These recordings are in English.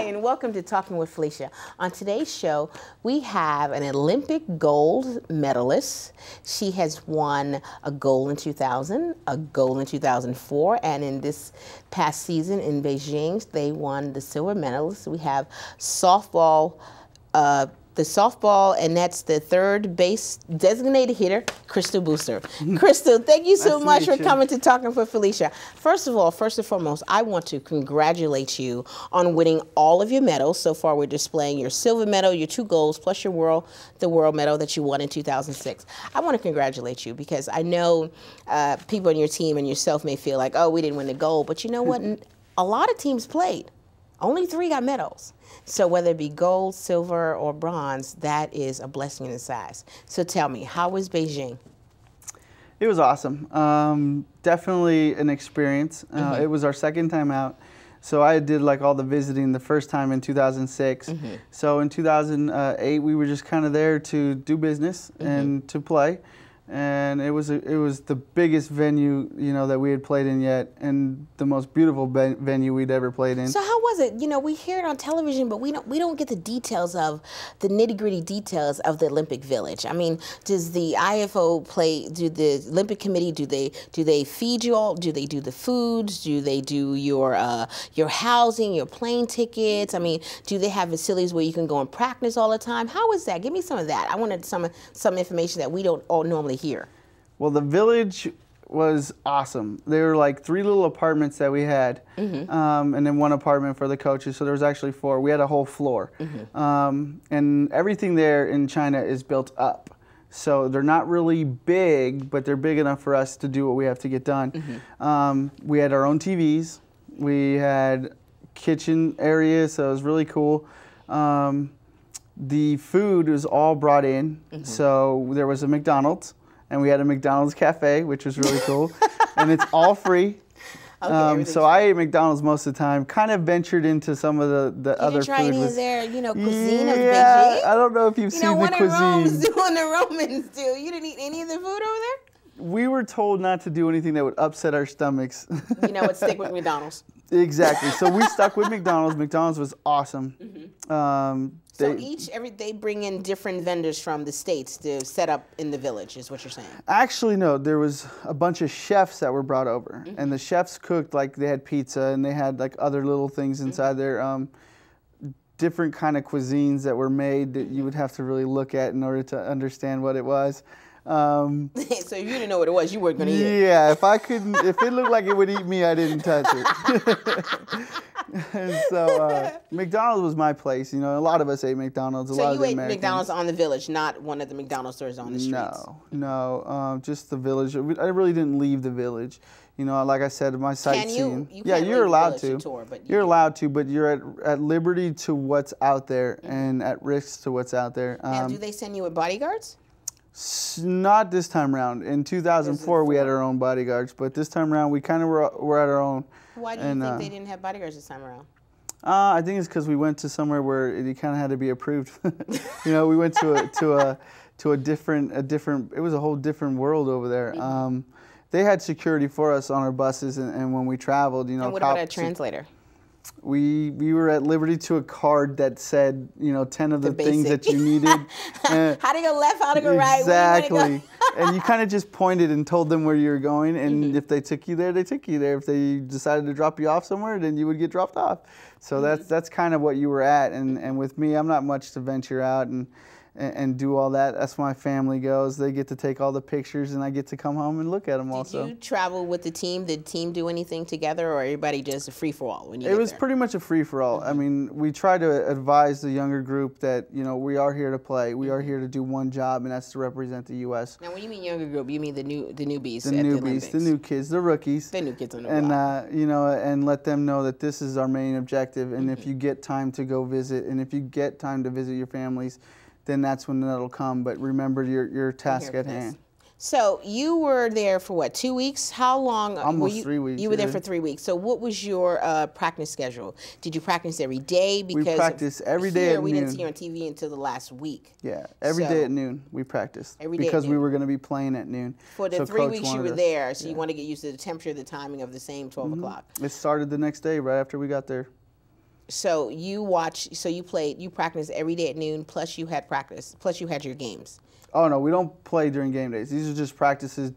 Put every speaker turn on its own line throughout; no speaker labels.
Hi, and welcome to Talking with Felicia. On today's show, we have an Olympic gold medalist. She has won a gold in 2000, a gold in 2004, and in this past season in Beijing, they won the silver medalist. We have softball, and that's the third base designated hitter, Crystl Bustos. Crystl, thank you so much for coming to Talking with Felicia. First of all, first and foremost, I want to congratulate you on winning all of your medals. So far, we're displaying your silver medal, your 2 golds, plus your the world medal that you won in 2006. I want to congratulate you because I know people on your team and yourself may feel like, oh, we didn't win the gold, but you know what? A lot of teams played. Only 3 got medals. So whether it be gold, silver, or bronze, that is a blessing in disguise. So tell me, how was Beijing?
It was awesome. Definitely an experience. It was our second time out. So I did like all the visiting the first time in 2006. So in 2008, we were just kind of there to do business and to play. And it was the biggest venue, you know, that we had played in yet, and the most beautiful venue we'd ever played in.
So how was it? You know, we hear it on television, but we don't get the details of the nitty-gritty details of the Olympic Village. I mean, does the IFO do the Olympic Committee, do they feed you all? Do they do the foods? Do they do your housing, your plane tickets? I mean, do they have facilities where you can go and practice all the time? How is that? Give me some of that. I wanted some information that we don't all normally hear.
Well, the village was awesome. There were like 3 little apartments that we had, and then 1 apartment for the coaches. So there was actually 4. We had a whole floor, and everything there in China is built up. So they're not really big, but they're big enough for us to do what we have to get done. We had our own TVs. We had kitchen areas, so it was really cool. The food was all brought in. So there was a McDonald's. And we had a McDonald's cafe, which was really cool. And it's all free. So I ate McDonald's most of the time. Kind of ventured into some of the other food.
You didn't try any of their, cuisine of
Beijing?
Beijing?
I don't know if you've seen the cuisine.
Romans do and the Romans do. You didn't eat any of the food over there?
We were told not to do anything that would upset our stomachs.
You know what? Stick with McDonald's.
Exactly. So we stuck with McDonald's. McDonald's was awesome.
So they bring in different vendors from the States to set up in the village, is what you're saying?
Actually, no. There was a bunch of chefs that were brought over. And the chefs cooked, like they had pizza and they had like other little things inside there. Different kind of cuisines that were made that you would have to really look at in order to understand what it was.
So if you didn't know what it was, you weren't going to eat it.
Yeah, if it looked like it would eat me, I didn't touch it. And so McDonald's was my place. You know, a lot of us ate McDonald's.
So you ate McDonald's on the village, not one of the McDonald's stores on the streets?
No, just the village. I really didn't leave the village. You know, like I said, my sightseeing.
Can you?
Yeah, you're allowed to.
Tour, but
you're allowed to, but you're at liberty to what's out there and at risk to what's out there.
Now, do they send you with bodyguards?
Not this time around. In 2004, we had our own bodyguards, but this time around, we kind of were at our own.
Why do you think they didn't have bodyguards this time around?
I think it's because we went to somewhere where it kind of had to be approved. You know, we went to a different. It was a whole different world over there. They had security for us on our buses, and when we traveled, you know.
And what about a translator?
We were at liberty to a card that said, 10 of the things that you needed.
How to go left, how to go right.
Exactly. And you kind of just pointed and told them where you were going, and if they took you there, they took you there. If they decided to drop you off somewhere, then you would get dropped off. So that's kind of what you were at. And with me, I'm not much to venture out and do all that. That's where my family goes. They get to take all the pictures, and I get to come home and look at them also.
Did you travel with the team? Did the team do anything together, or everybody just a free-for-all when you
It was pretty much a free-for-all. I mean, we try to advise the younger group that, we are here to play. We are here to do one job, and that's to represent the U.S.
Now, when you mean younger group, you mean the newbies
the
at
newbies,
the Olympics.
the new kids, the rookies.
The new kids on the
block. And, and let them know that this is our main objective, and if you get time to go visit, and if you get time to visit your families, then that's when that'll come. But remember your task at hand.
So you were there for what, 2 weeks? How long?
Almost 3 weeks.
You were there for 3 weeks. So what was your practice schedule? Did you practice every day? Because
we practiced every day at noon.
We didn't see you on TV until the last week.
Yeah, every day at noon we practiced.
Every day
because we were going to be playing at noon.
For the 3 weeks you were there, so you want to get used to the temperature, the timing of the same 12 o'clock.
It started the next day right after we got there.
So you practiced every day at noon, plus you had practice, plus you had your games.
Oh, no, we don't play during game days. These are just practices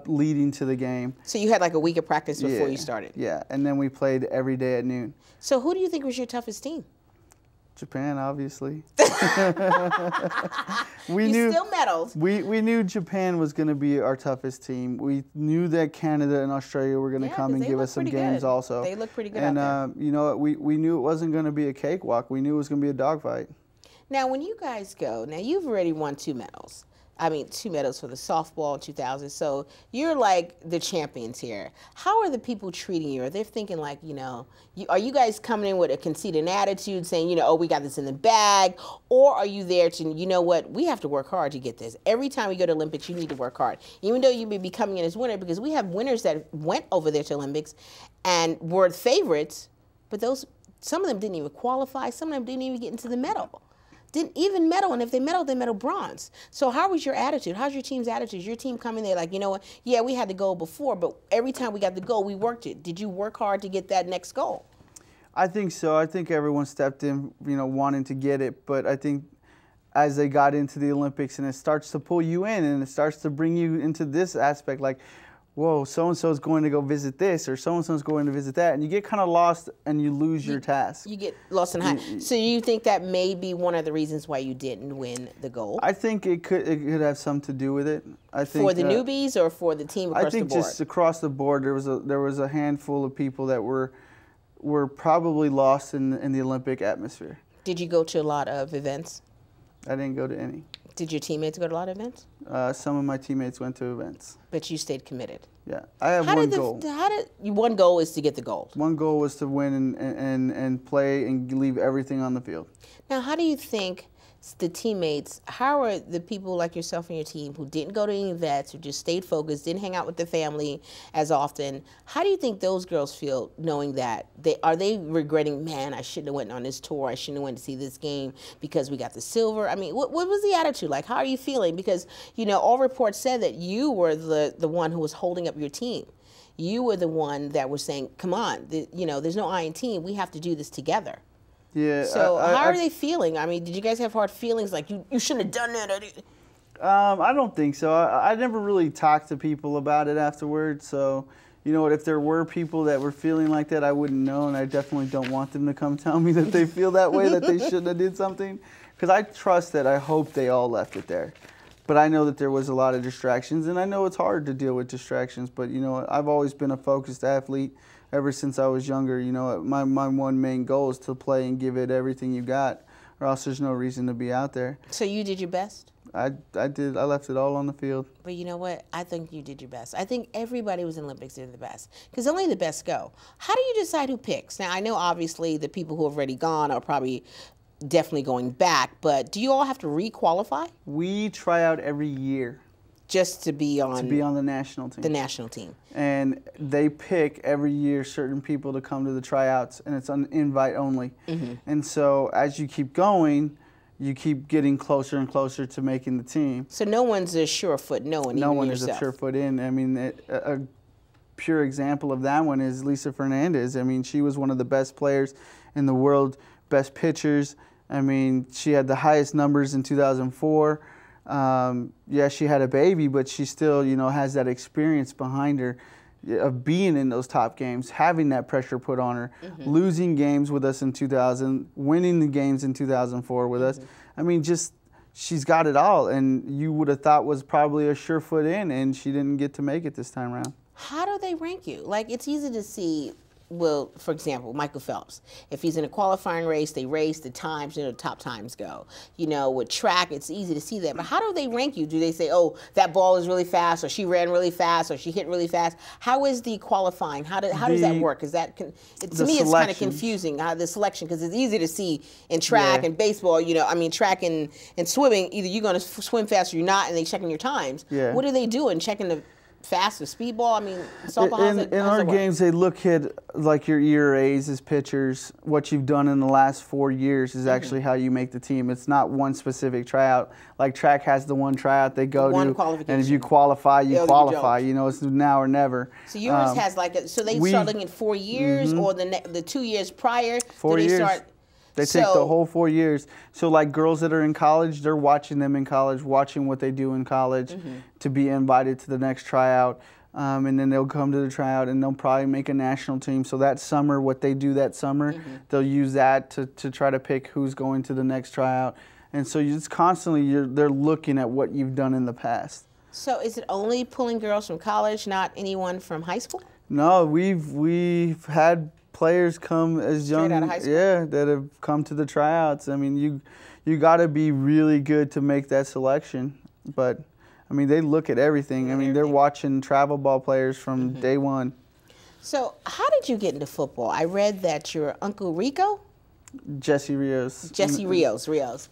leading to the game.
So you had like a week of practice before you started?
Yeah, and then we played every day at noon.
So who do you think was your toughest team?
Japan, obviously.
Still medals.
We knew Japan was going to be our toughest team. We knew that Canada and Australia were going to come and give us some games also.
They look pretty good out there.
And, you know, we knew it wasn't going to be a cakewalk. We knew it was going to be a dogfight.
Now, when you guys go, now you've already won 2 medals. I mean, 2 medals for the softball in 2000. So you're like the champions here. How are the people treating you? Are they thinking like, you know, are you guys coming in with a conceited attitude saying, you know, oh, we got this in the bag? Or are you there to, you know what, we have to work hard to get this. Every time we go to Olympics, you need to work hard. Even though you may be coming in as winner, because we have winners that went over there to Olympics and were favorites, but some of them didn't even qualify. Some of them didn't even get into the medal. Didn't even medal, and if they medal bronze. So how was your attitude? How's your team's attitude? Your team coming there like, you know what, yeah, we had the goal before, but every time we got the goal, we worked it. Did you work hard to get that next goal?
I think so. I think everyone stepped in, you know, wanting to get it, but I think as they got into the Olympics and it starts to pull you in and it starts to bring you into this aspect, like, whoa, so-and-so is going to go visit this, or so-and-so is going to visit that, and you get kind of lost and you lose your task.
You get lost in high. So you think that may be one of the reasons why you didn't win the gold?
I think it could have something to do with it. I think
for the newbies or for the team across the board?
I think just across the board, there was a handful of people that were probably lost in the Olympic atmosphere.
Did you go to a lot of events?
I didn't go to any.
Did your teammates go to a lot of events?
Some of my teammates went to events.
But you stayed committed.
Yeah, I have one goal.
One goal is to get the gold.
One goal was to win and play and leave everything on the field.
Now, how do you think the teammates, how are the people like yourself and your team who didn't go to any events, who just stayed focused, didn't hang out with their family as often, how do you think those girls feel knowing that? Are they regretting, man, I shouldn't have went on this tour, I shouldn't have went to see this game because we got the silver? I mean, what was the attitude like? How are you feeling? Because, you know, all reports said that you were the one who was holding up your team. You were the one that was saying, come on, you know, there's no I in team, we have to do this together.
Yeah.
So how are they feeling? I mean, did you guys have hard feelings like you shouldn't have done that?
I don't think so. I never really talked to people about it afterwards. So, you know what, if there were people that were feeling like that, I wouldn't know, and I definitely don't want them to come tell me that they feel that way, that they shouldn't have did something. Because I trust that I hope they all left it there. But I know that there was a lot of distractions, and I know it's hard to deal with distractions. But, you know, I've always been a focused athlete. Ever since I was younger, you know, my one main goal is to play and give it everything you got, or else there's no reason to be out there.
So you did your best?
I did. I left it all on the field.
But you know what? I think you did your best. I think everybody was in the Olympics did the best, because only the best go. How do you decide who picks? Now, I know obviously the people who have already gone are probably definitely going back, but do you all have to re-qualify?
We try out every year.
Just to be on
the national team.
The national team.
And they pick every year certain people to come to the tryouts, and it's an invite only. Mm-hmm. And so as you keep going, you keep getting closer and closer to making the team.
So no one's a sure foot, no one
is a sure foot in. I mean, a pure example of that one is Lisa Fernandez. I mean, she was one of the best players in the world, best pitchers. I mean, she had the highest numbers in 2004. Yeah, she had a baby, but she still, you know, has that experience behind her of being in those top games, having that pressure put on her, losing games with us in 2000, winning the games in 2004 with us. I mean, just she's got it all, and you would have thought was probably a sure foot in, and she didn't get to make it this time around.
How do they rank you? Like, it's easy to see. Well, for example, Michael Phelps, if he's in a qualifying race, they race the times, you know, the top times go. You know, with track, it's easy to see that. But how do they rank you? Do they say, oh, that ball is really fast, or she ran really fast, or she hit really fast? How is the qualifying? How does that work? Is that, to me, it's kind of confusing, the selection, because it's easy to see in track and baseball, you know, I mean, track and swimming, either you're going to swim fast or you're not, and they checking your times.
Yeah.
What are they doing, checking the... fast as speedball? I mean, softball.
In our games, they look at like your ERAs as pitchers. What you've done in the last 4 years is actually how you make the team. It's not one specific tryout. Like track has the one tryout they go to, and if you qualify, you qualify. You know, it's now or never.
So yours has like so they start looking at 4 years or the 2 years prior.
4 years. They take the whole 4 years. So like girls that are in college, they're watching them in college, watching what they do in college to be invited to the next tryout. And then they'll come to the tryout and they'll probably make a national team. So that summer, what they do that summer, they'll use that to try to pick who's going to the next tryout. And so it's constantly, they're looking at what you've done in the past.
So is it only pulling girls from college, not anyone from high school?
No, we've had players come as young,
straight out of high school?
Yeah, that have come to the tryouts. I mean, you got to be really good to make that selection. But I mean, they look at everything. I mean, they're watching travel ball players from day one.
So how did you get into football? I read that your Uncle Rico?
Jesse Rios.
Jesse Rios.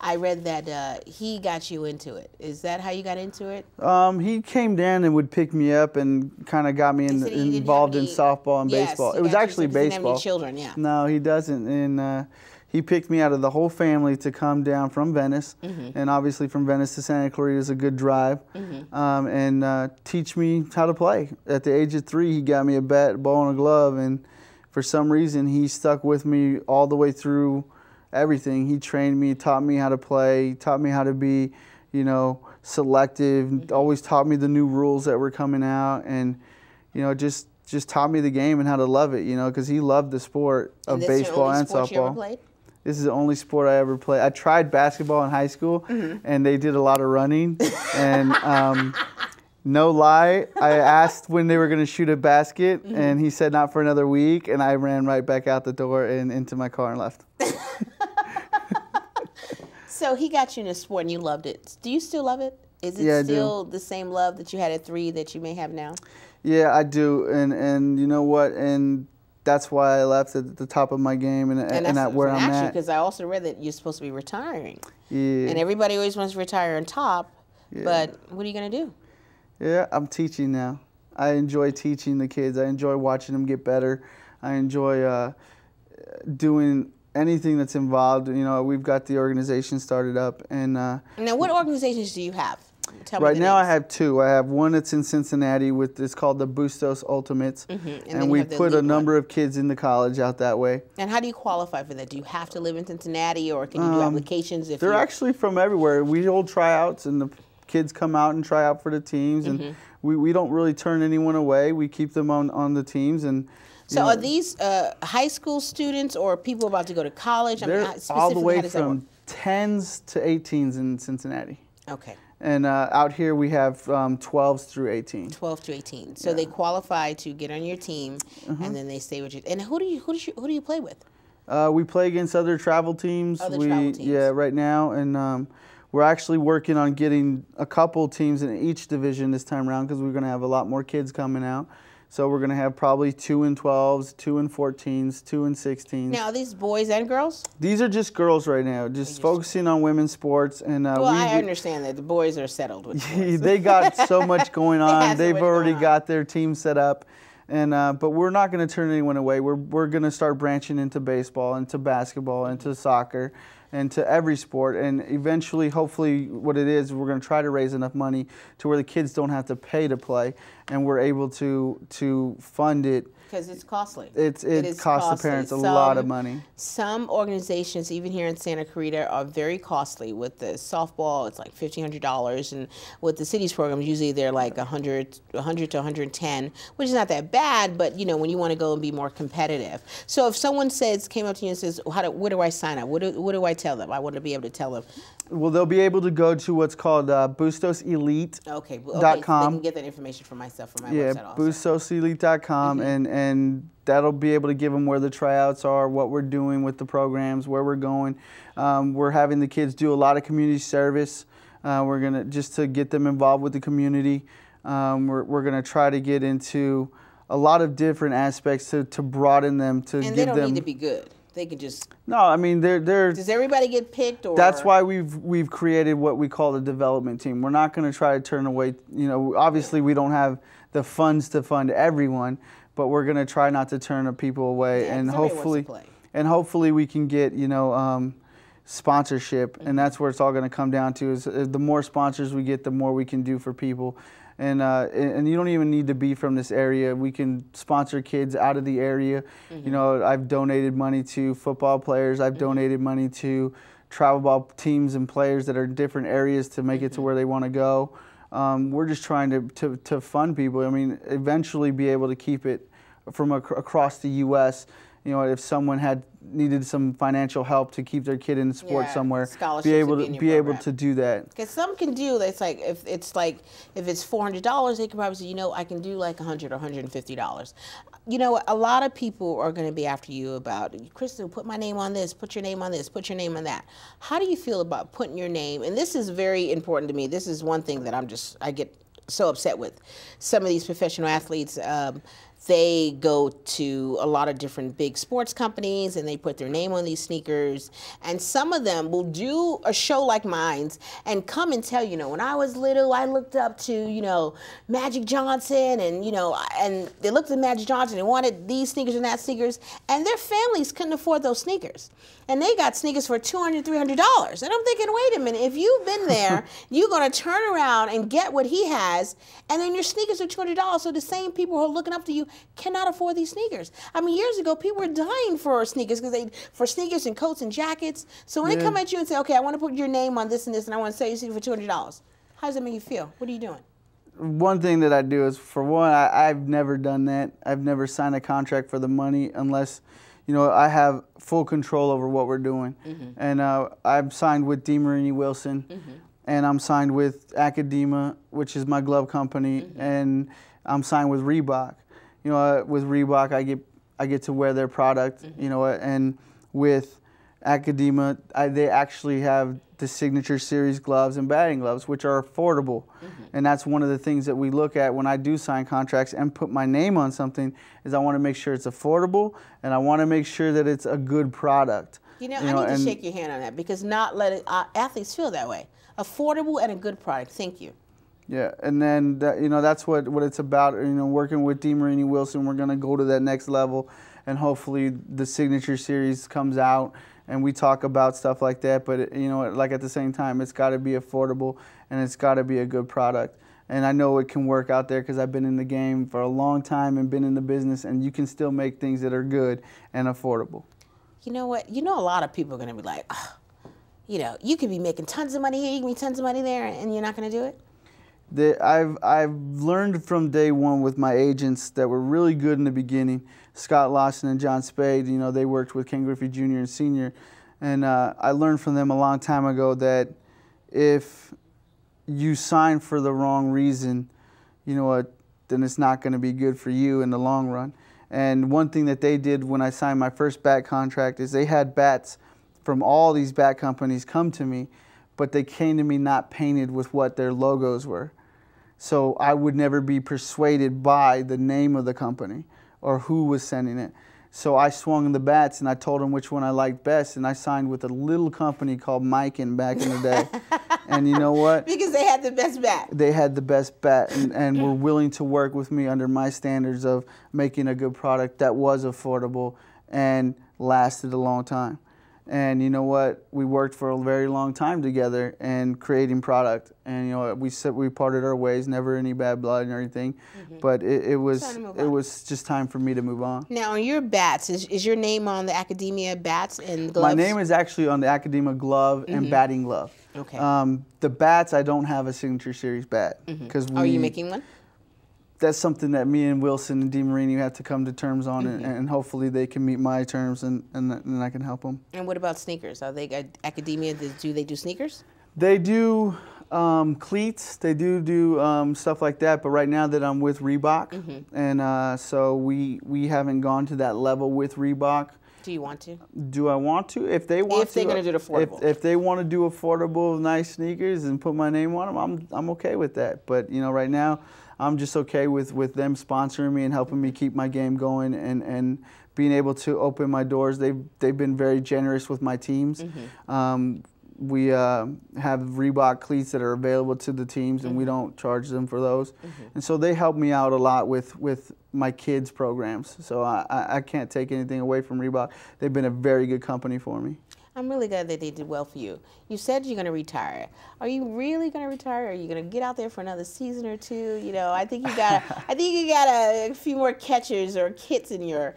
I read that he got you into it. Is that how you got into it?
He came down and would pick me up and kind of got me involved in softball and baseball. It was actually baseball.
He doesn't have any children, yeah.
No, he doesn't. And he picked me out of the whole family to come down from Venice. And obviously from Venice to Santa Clarita is a good drive. And teach me how to play. At the age of 3, he got me a bat, ball, and a glove. And for some reason, he stuck with me all the way through everything. He trained me, taught me how to play, taught me how to be, you know, selective, always taught me the new rules that were coming out, and, you know, just taught me the game and how to love it, you know, because he loved the sport of baseball and softball.
You ever played?
This is the only sport I ever played. I tried basketball in high school, and they did a lot of running, and no lie, I asked when they were going to shoot a basket, and he said not for another week, and I ran right back out the door and into my car and left.
So he got you in a sport and you loved it. Do you still love it? Is it still the same love that you had at 3 that you may have now? Yeah,
I do. And you know what? And that's why I left at the top of my game and at where I'm at.
Because I also read that you're supposed to be retiring.
Yeah.
And everybody always wants to retire on top. Yeah. But what are you going to do?
Yeah, I'm teaching now. I enjoy teaching the kids. I enjoy watching them get better. I enjoy doing anything that's involved. You know, we've got the organization started up. And now,
what organizations do you have? Tell me
right
the
now,
names.
I have 2. I have one that's in Cincinnati it's called the Bustos Ultimates, and we put a number of kids into college out that way.
And how do you qualify for that? Do you have to live in Cincinnati, or can you do applications?
They're actually from everywhere. We hold tryouts, and the kids come out and try out for the teams, and we don't really turn anyone away. We keep them on the teams. And
so are these high school students or people about to go to college?
They're all the way from 10s to 18s in Cincinnati.
Okay.
And out here we have 12s through 18.
12 to 18. So they qualify to get on your team, and then they stay with you. And who do you play with?
We play against other travel teams.
Travel teams.
Yeah, right now, and we're actually working on getting a couple teams in each division this time around because we're going to have a lot more kids coming out. So we're going to have probably 2 in 12s, 2 in 14s, 2 in 16s.
Now, are these boys and girls?
These are just girls right now, just focusing on women's sports. And
well, I understand that the boys are settled with boys.
They got so much going on. They've already got their team set up. And but we're not going to turn anyone away. We're going to start branching into baseball, into basketball, into soccer, and to every sport. And eventually, hopefully, what it is, we're going to try to raise enough money to where the kids don't have to pay to play, and we're able to fund it.
Because it's costly.
It costs the parents a lot of money.
Some organizations, even here in Santa Clarita, are very costly. With the softball, it's like $1,500, and with the city's programs, usually they're like $100 to $110, which is not that bad. But you know, when you want to go and be more competitive. So if someone came up to you and says, "Where do I sign up? What do I tell them?" I want to be able to tell them.
Well, they'll be able to go to what's called BustosElite.com.
Okay, so they can get that information from myself from my website also.
BustosElite.com, and that'll be able to give them where the tryouts are, what we're doing with the programs, where we're going. We're having the kids do a lot of community service. We're gonna just to get them involved with the community. We're gonna try to get into a lot of different aspects to broaden them, to give them.
And they don't need to be good. they could just?
No, I mean they're.
Does everybody get picked? Or
that's why we've created what we call the development team. We're not going to try to turn away. Obviously we don't have the funds to fund everyone, but we're going to try not to turn people away, and hopefully we can get sponsorship, and that's where it's all going to come down to. Is the more sponsors we get, the more we can do for people. And you don't even need to be from this area. We can sponsor kids out of the area. I've donated money to football players. I've donated money to travel ball teams and players that are in different areas to make it to where they want to go. We're just trying to fund people. I mean, eventually be able to keep it from across the U.S. If someone needed some financial help to keep their kid in sports somewhere, be able to do that.
Because some can do. It's like if it's $400, they can probably say, I can do like $100 or $150. A lot of people are going to be after you about, Crystl, put my name on this, put your name on this, put your name on that. How do you feel about putting your name? And this is very important to me. This is one thing that I get so upset with. Some of these professional athletes, they go to a lot of different big sports companies and they put their name on these sneakers. And some of them will do a show like mine and come and tell, when I was little, I looked up to, Magic Johnson, and, and they looked at Magic Johnson and wanted these sneakers and that sneakers, and their families couldn't afford those sneakers. And they got sneakers for $200, $300. And I'm thinking, wait a minute, if you've been there, you're going to turn around and get what he has, and then your sneakers are $200. So the same people who are looking up to you cannot afford these sneakers. I mean, years ago, people were dying for sneakers for sneakers and coats and jackets. So when they come at you and say, okay, I want to put your name on this and this, and I want to sell you for $200, how does that make you feel? What are you doing?
One thing that I do is, for one, I've never done that. I've never signed a contract for the money unless, I have full control over what we're doing. And I'm signed with DeMarini Wilson, and I'm signed with Academa, which is my glove company, and I'm signed with Reebok. With Reebok, I get to wear their product, and with Academa, they actually have the Signature Series gloves and batting gloves, which are affordable. And that's one of the things that we look at when I do sign contracts and put my name on something, is I want to make sure it's affordable, and I want to make sure that it's a good product.
I need to shake your hand on that, because not letting athletes feel that way. Affordable and a good product. Thank you.
Yeah, and then that's what it's about. Working with DeMarini Wilson, we're going to go to that next level, and hopefully the Signature Series comes out and we talk about stuff like that. But like at the same time, it's got to be affordable and it's got to be a good product. And I know it can work out there because I've been in the game for a long time and been in the business, and you can still make things that are good and affordable.
You know what? A lot of people are going to be like, oh, you could be making tons of money here, you can be tons of money there, and you're not going to do it?
I've learned from day one with my agents that were really good in the beginning. Scott Lawson and John Spade, they worked with Ken Griffey Jr. and Sr. And I learned from them a long time ago that if you sign for the wrong reason, then it's not going to be good for you in the long run. And one thing that they did when I signed my first bat contract is they had bats from all these bat companies come to me, but they came to me not painted with what their logos were. So I would never be persuaded by the name of the company or who was sending it. So I swung the bats and I told them which one I liked best, and I signed with a little company called Mikan back in the day. And you know what?
Because they had the best bat.
They had the best bat and were willing to work with me under my standards of making a good product that was affordable and lasted a long time. And you know what? We worked for a very long time together and creating product. And we parted our ways, never any bad blood and everything. But it was just time for me to move on.
Now, on your bats, is your name on the Academia bats and gloves?
My name is actually on the Academia glove and batting glove.
Okay.
The bats, I don't have a Signature Series bat.
Are you making one?
That's something that me and Wilson and DeMarini have to come to terms on, and hopefully they can meet my terms, and I can help them.
And what about sneakers? Are they Academia? Do they do sneakers?
They do cleats. They do stuff like that. But right now that I'm with Reebok, and so we haven't gone to that level with Reebok.
Do you want to?
Do I want to? If they want to.
If they're going to do it affordable.
If they want to do affordable, nice sneakers and put my name on them, I'm okay with that. But right now, I'm just okay with them sponsoring me and helping me keep my game going and being able to open my doors. They've been very generous with my teams. We have Reebok cleats that are available to the teams, and we don't charge them for those. And so they help me out a lot with my kids' programs. So I can't take anything away from Reebok. They've been a very good company for me.
I'm really glad that they did well for you. You said you're going to retire. Are you really going to retire? Or are you going to get out there for another season or two? You know, I think you got a few more catches or hits in your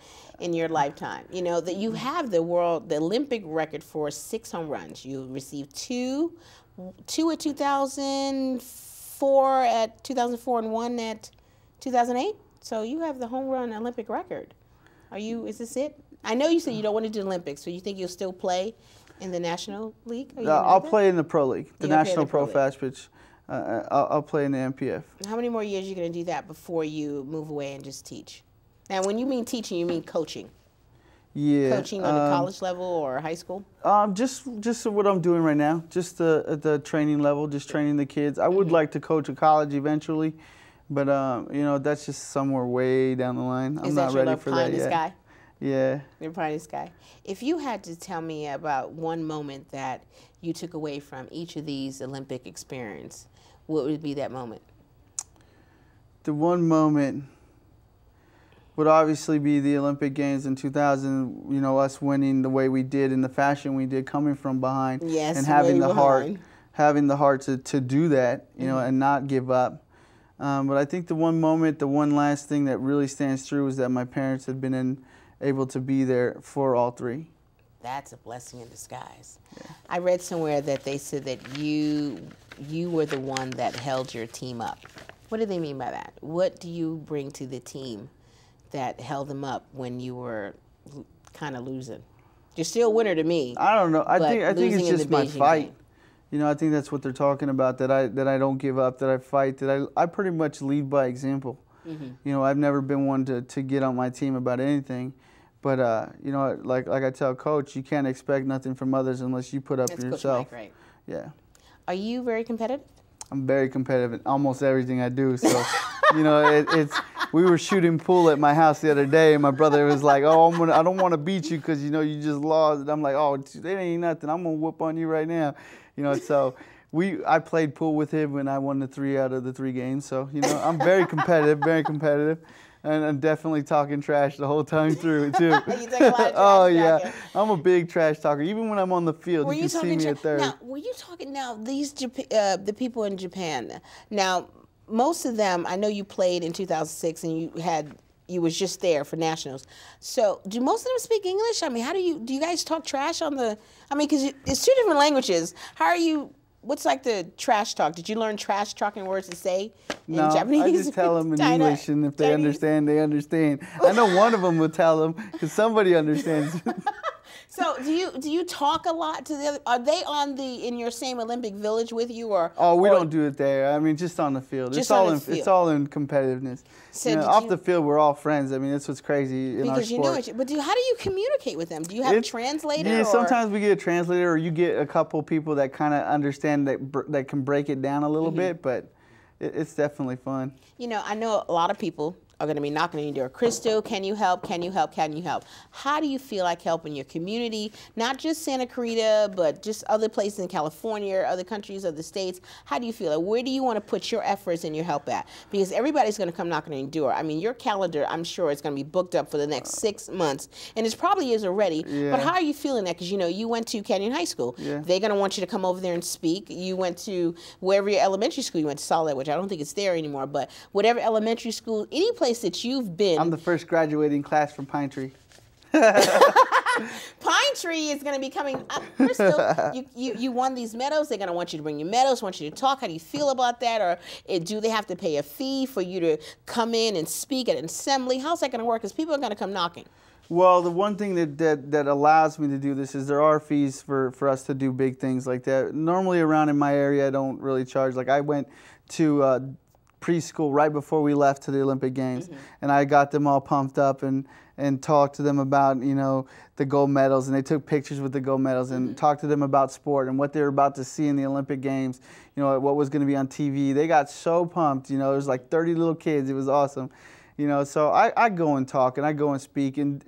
lifetime. You know that you have the Olympic record for 6 home runs. You received two at 2004 and 1 at 2008. So you have the home run Olympic record. Is this it? I know you said you don't want to do the Olympics, so you think you'll still play in the National League?
I'll play in the Pro League, the National Pro Fast Pitch. I'll play in the NPF.
How many more years are you going to do that before you move away and just teach? Now, when you mean teaching, you mean coaching?
Yeah.
Coaching on the college level or high school?
Just what I'm doing right now, just at the training level, just training the kids. I would like to coach a college eventually, but you know, that's just somewhere way down the line. I'm not ready for that yet. Sky? Yeah.
You're pie in the sky. If you had to tell me about one moment that you took away from each of these Olympic experiences, what would be that moment?
The one moment would obviously be the Olympic Games in 2000, you know, us winning the way we did in the fashion we did, coming from behind, and having the heart to do that, you know, and not give up. But I think the one moment, the one last thing that really stands through is that my parents had been able to be there for all 3.
That's a blessing in disguise. Yeah. I read somewhere that they said that you were the one that held your team up. What do they mean by that? What do you bring to the team that held them up when you were kind of losing? You're still a winner to me.
I don't know. I think it's just my fight. Game. You know, I think that's what they're talking about, that I don't give up, that I fight, that I pretty much lead by example. You know, I've never been one to get on my team about anything. But, you know, like I tell Coach, you can't expect nothing from others unless you put up for yourself.
Coach Mike, right?
Yeah.
Are you very competitive?
I'm very competitive in almost everything I do. So, you know, we were shooting pool at my house the other day, and my brother was like, "Oh, I don't want to beat you because, you know, you just lost." And I'm like, "Oh, it ain't nothing. I'm going to whoop on you right now." You know, so I played pool with him when I won the 3 out of the 3 games. So, you know, I'm very competitive, very competitive. And I'm definitely talking trash the whole time through it, too.
You take a lot of trash
yeah. I'm a big trash talker. Even when I'm on the field, you can see me at third.
Now, were you talking now, the people in Japan, now, most of them, I know you played in 2006 and you was just there for nationals. So do most of them speak English? I mean, do you guys talk trash on the, I mean, because it's 2 different languages. How are you, what's like the trash talk? Did you learn trash talking words to say in Japanese?
No, I just tell them in English, and if they understand, they understand. I know one of them will tell them because somebody understands.
So do you talk a lot to the other? Are they in your same Olympic village with you, or?
Oh, we don't do it there. I mean, just on the field. It's all in competitiveness. So you know, off the field, we're all friends. I mean, that's what's crazy in our sport.
But how do you communicate with them? Do you have a translator?
Yeah, sometimes we get a translator, or you get a couple people that kind of understand that can break it down a little bit. But it's definitely fun.
You know, I know a lot of people are going to be knocking on your door. Crystal, can you help? Can you help? Can you help? How do you feel like helping your community? Not just Santa Clarita, but just other places in California, other countries, other states. How do you feel? Like, where do you want to put your efforts and your help at? Because everybody's going to come knocking on your door. I mean, your calendar, I'm sure, is going to be booked up for the next 6 months, and it probably is already. Yeah. But how are you feeling that? Because, you know, you went to Canyon High School. Yeah. They're going to want you to come over there and speak. You went to wherever your elementary school, you went to Solid, which I don't think it's there anymore, but whatever elementary school, any place that you've been.
I'm the first graduating class from Pine Tree.
Pine Tree is going to be coming up. Crystal, you won these medals. They're going to want you to bring your medals, want you to talk. How do you feel about that? Or do they have to pay a fee for you to come in and speak at an assembly? How's that going to work? Because people are going to come knocking.
Well, the one thing that allows me to do this is there are fees for us to do big things like that. Normally around in my area, I don't really charge. Like I went to preschool right before we left to the Olympic Games, and I got them all pumped up and talked to them about, you know, the gold medals, and they took pictures with the gold medals and talked to them about sport and what they were about to see in the Olympic Games, you know, what was going to be on TV. They got so pumped, you know, there was like 30 little kids. It was awesome, you know, so I go and talk and I go and speak, and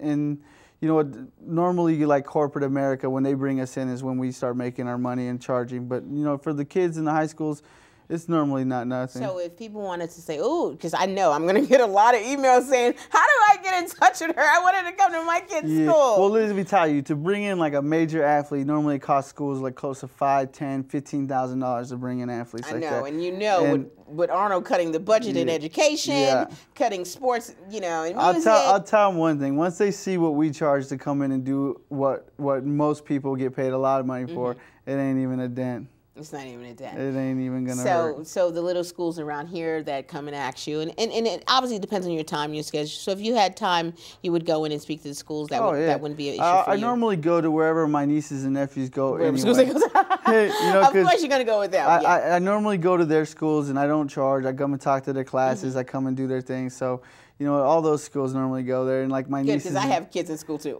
you know what, normally like corporate America, when they bring us in is when we start making our money and charging, but you know, for the kids in the high schools, it's normally not nothing.
So if people wanted to say, oh, because I know I'm going to get a lot of emails saying, how do I get in touch with her? I wanted to come to my kid's school.
Well, let me tell you, to bring in like a major athlete, normally it costs schools like close to $5,000, $10,000, $15,000 to bring in athletes like that.
I know, and you know, with Arnold cutting the budget in education, cutting sports, you know, and music.
I'll tell them one thing. Once they see what we charge to come in and do what most people get paid a lot of money for, it ain't even a dent.
It's not even a dent.
It ain't even going to hurt.
So the little schools around here that come and ask you, and it obviously depends on your time and your schedule. So if you had time, you would go in and speak to the schools. That wouldn't be an issue for you.
I normally go to wherever my nieces and nephews go anyway.
You know, of course you're going to go with them.
I normally go to their schools, and I don't charge. I come and talk to their classes. I come and do their things. So, you know, all those schools normally go there. And like my nieces.
Because I have kids in school too.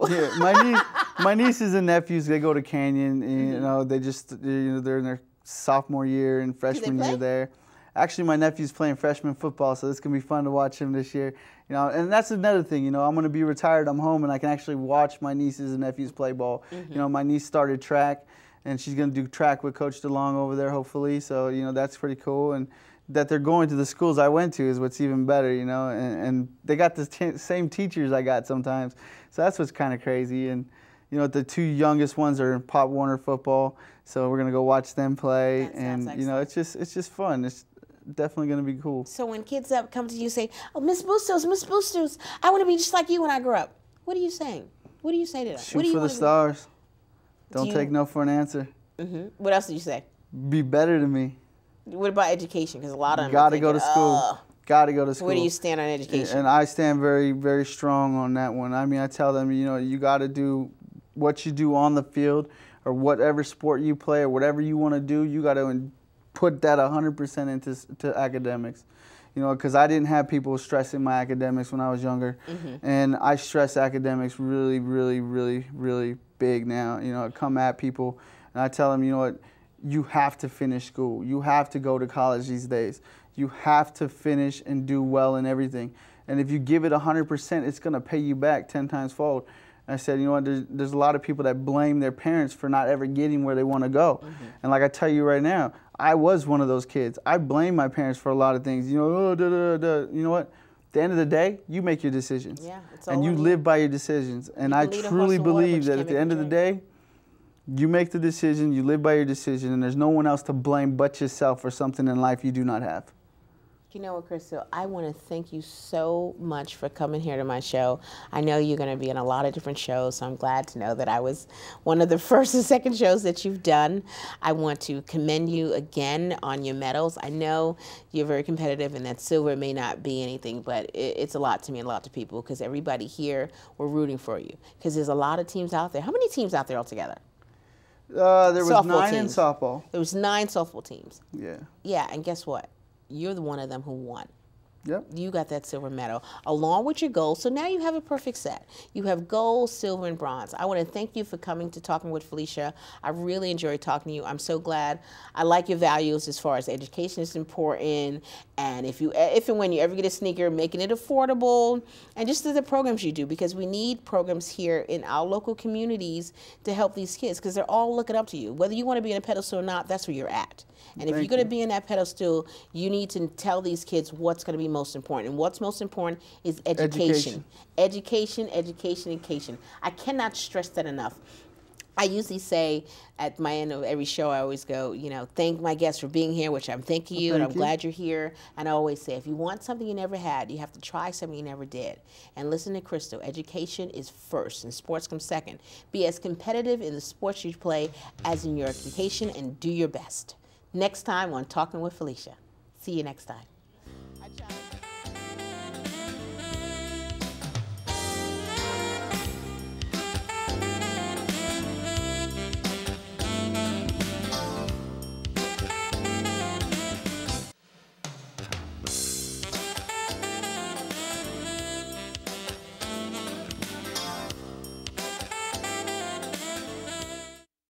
My nieces and nephews, they go to Canyon. And, you know, they're in their sophomore year and freshman year there. Actually, my nephew's playing freshman football, so it's gonna be fun to watch him this year. You know, and that's another thing. You know, I'm gonna be retired. I'm home, and I can actually watch my nieces and nephews play ball. You know, my niece started track, and she's gonna do track with Coach DeLong over there, hopefully. So, you know, that's pretty cool. And that they're going to the schools I went to is what's even better. You know, and they got the same teachers I got sometimes. So that's what's kind of crazy. And you know, the two youngest ones are in Pop Warner football, so we're gonna go watch them play, and you know, it's just fun. It's definitely gonna be cool.
So when kids come to you and say, "Oh, Miss Bustos, I want to be just like you when I grow up," what are you saying? What do you say to them?
Shoot for the stars. Don't take no for an answer.
What else do you say?
Be better than me.
What about education? Because a lot of them
gotta go to school. Got to go to school.
Where do you stand on education?
And I stand very, very strong on that one. I mean, I tell them, you know, you got to do what you do on the field, or whatever sport you play, or whatever you want to do, you got to put that 100% into academics. You know, because I didn't have people stressing my academics when I was younger, and I stress academics really, really, really, really big now. You know, I come at people, and I tell them, you know what, you have to finish school. You have to go to college these days. You have to finish and do well in everything. And if you give it 100%, it's going to pay you back 10 times fold. I said, you know what, there's a lot of people that blame their parents for not ever getting where they want to go. And like I tell you right now, I was one of those kids. I blame my parents for a lot of things. You know, you know what? At the end of the day, you make your decisions.
Yeah, it's
and you live by your decisions. And I truly believe that at the end of the day, you make the decision, you live by your decision, and there's no one else to blame but yourself for something in life you do not have.
You know what, Crystl, I want to thank you so much for coming here to my show. I know you're going to be in a lot of different shows, so I'm glad to know that I was one of the first and second shows that you've done. I want to commend you again on your medals. I know you're very competitive, and that silver may not be anything, but it's a lot to me and a lot to people, because everybody here, we're rooting for you, because there's a lot of teams out there. How many teams out there altogether?
There was 9 in softball.
There was 9 softball teams.
Yeah.
Yeah, and guess what? You're the one of them who won.
Yep.
You got that silver medal along with your gold. So now you have a perfect set. You have gold, silver, and bronze. I want to thank you for coming to Talking with Felicia. I really enjoyed talking to you. I'm so glad. I like your values as far as education is important. And if and when you ever get a sneaker, making it affordable, and just the programs you do, because we need programs here in our local communities to help these kids, because they're all looking up to you. Whether you want to be in a pedestal or not, that's where you're at. And if you're going to be in that pedestal, you need to tell these kids what's going to be most important. And what's most important is education. Education, education, education. I cannot stress that enough. I usually say at my end of every show, I always go, you know, thank my guests for being here, which I'm thanking you, and I'm glad you're here. And I always say, if you want something you never had, you have to try something you never did. And listen to Crystl, education is first, and sports comes second. Be as competitive in the sports you play as in your education, and do your best. Next time on Talking with Felicia. See you next time.